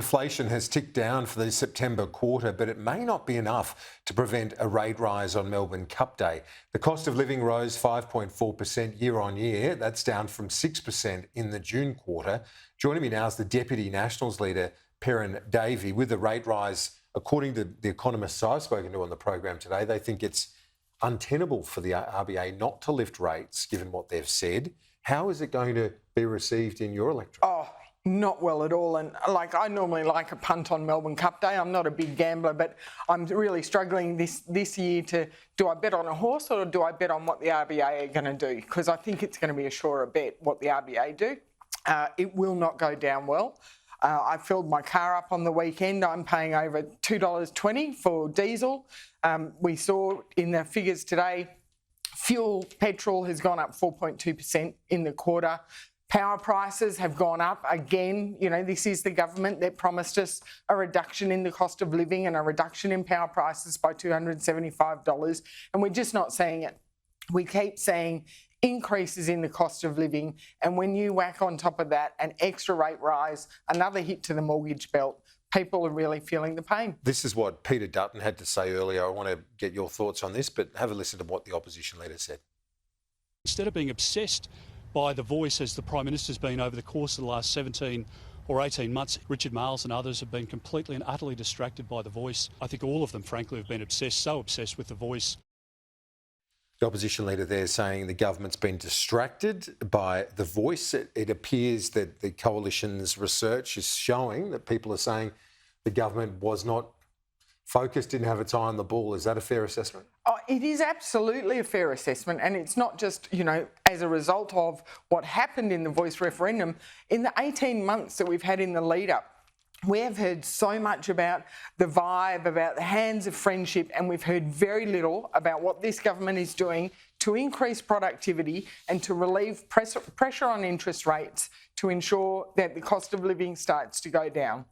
Inflation has ticked down for the September quarter, but it may not be enough to prevent a rate rise on Melbourne Cup Day. The cost of living rose 5.4% year on year. That's down from 6% in the June quarter. Joining me now is the Deputy Nationals Leader Perin Davey. With the rate rise, according to the economists I've spoken to on the program today, they think it's untenable for the RBA not to lift rates, given what they've said. How is it going to be received in your electorate? Not well at all. And I normally like a punt on Melbourne Cup Day. I'm not a big gambler, but I'm really struggling this year to, do I bet on a horse or do I bet on what the RBA are going to do? Because I think it's going to be a surer bet what the RBA do. It will not go down well. I filled my car up on the weekend. I'm paying over $2.20 for diesel. We saw in the figures today, petrol has gone up 4.2% in the quarter. Power prices have gone up again. You know, this is the government that promised us a reduction in the cost of living and a reduction in power prices by $275, and we're just not seeing it. We keep seeing increases in the cost of living, and when you whack on top of that an extra rate rise, another hit to the mortgage belt, people are really feeling the pain. This is what Peter Dutton had to say earlier. I want to get your thoughts on this, but have a listen to what the opposition leader said. Instead of being obsessed by the voice, as the Prime Minister's been over the course of the last 17 or 18 months, Richard Marles and others have been completely and utterly distracted by the voice. I think all of them, frankly, have been so obsessed with the voice. The opposition leader there saying the government's been distracted by the voice. It appears that the coalition's research is showing that people are saying the government was not focused, didn't have its eye on the ball. Is that a fair assessment? It is absolutely a fair assessment, and it's not just, you know, as a result of what happened in the Voice referendum. In the 18 months that we've had in the lead-up, we have heard so much about the vibe, about the hands of friendship, and we've heard very little about what this government is doing to increase productivity and to relieve pressure on interest rates to ensure that the cost of living starts to go down.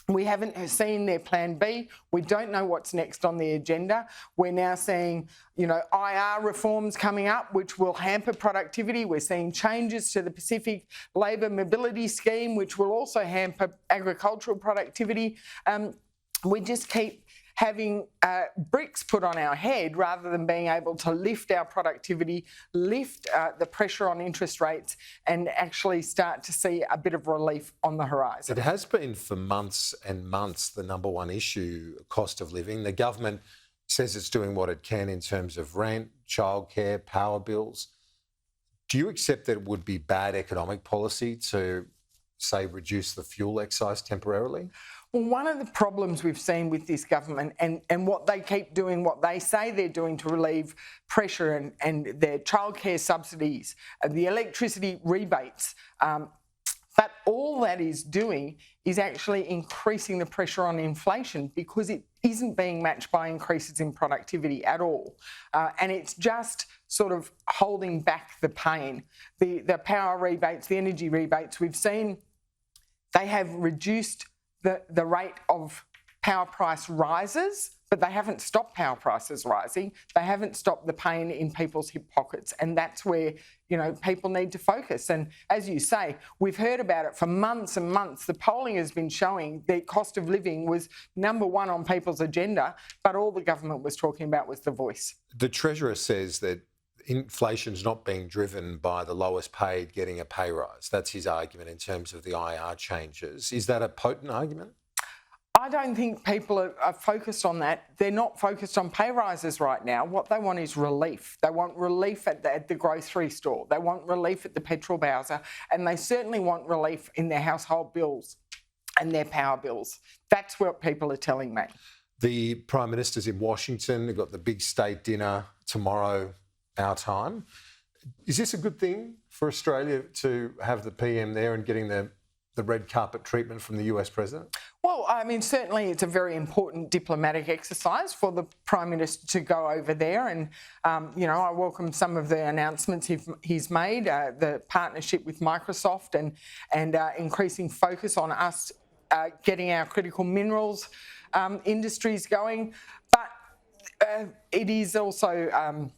We haven't seen their plan B. We don't know what's next on the agenda. We're now seeing, you know, IR reforms coming up, which will hamper productivity. We're seeing changes to the Pacific Labour Mobility Scheme, which will also hamper agricultural productivity. We just keep having bricks put on our head rather than being able to lift our productivity, lift the pressure on interest rates, and actually start to see a bit of relief on the horizon. It has been for months and months the number one issue, cost of living. The government says it's doing what it can in terms of rent, childcare, power bills. Do you accept that it would be bad economic policy to, say, reduce the fuel excise temporarily? Well, one of the problems we've seen with this government and what they keep doing, what they say they're doing to relieve pressure and their childcare subsidies, the electricity rebates, but all that is doing is actually increasing the pressure on inflation because it isn't being matched by increases in productivity at all. And it's just sort of holding back the pain. The power rebates, the energy rebates, we've seen they have reduced the rate of power price rises, but they haven't stopped power prices rising. They haven't stopped the pain in people's hip pockets, and that's where, you know, people need to focus. And as you say, we've heard about it for months and months. The polling has been showing the cost of living was number one on people's agenda, but all the government was talking about was the voice. The Treasurer says that inflation's not being driven by the lowest paid getting a pay rise. That's his argument in terms of the IR changes. Is that a potent argument? I don't think people are focused on that. They're not focused on pay rises right now. What they want is relief. They want relief at the grocery store. They want relief at the petrol bowser, and they certainly want relief in their household bills and their power bills. That's what people are telling me. The Prime Minister's in Washington. They've got the big state dinner tomorrow, our time. Is this a good thing for Australia to have the PM there and getting the red carpet treatment from the US President? Well, I mean, certainly it's a very important diplomatic exercise for the Prime Minister to go over there. And, you know, I welcome some of the announcements he's made, the partnership with Microsoft and increasing focus on us getting our critical minerals industries going. But it is also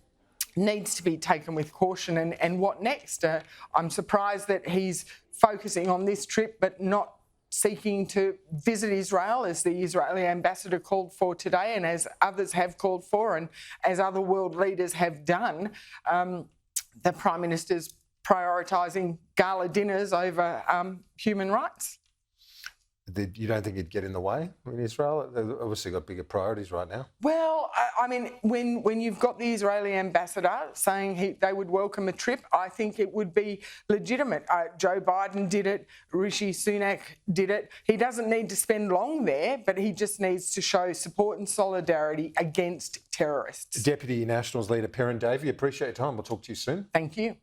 needs to be taken with caution. And what next? I'm surprised that he's focusing on this trip but not seeking to visit Israel, as the Israeli ambassador called for today, and as others have called for, and as other world leaders have done. The Prime Minister's prioritising gala dinners over human rights. You don't think it'd get in the way in Israel? They've obviously got bigger priorities right now. Well, I mean, when you've got the Israeli ambassador saying they would welcome a trip, I think it would be legitimate. Joe Biden did it. Rishi Sunak did it. He doesn't need to spend long there, but he just needs to show support and solidarity against terrorists. Deputy Nationals Leader Perin Davey, appreciate your time. We'll talk to you soon. Thank you.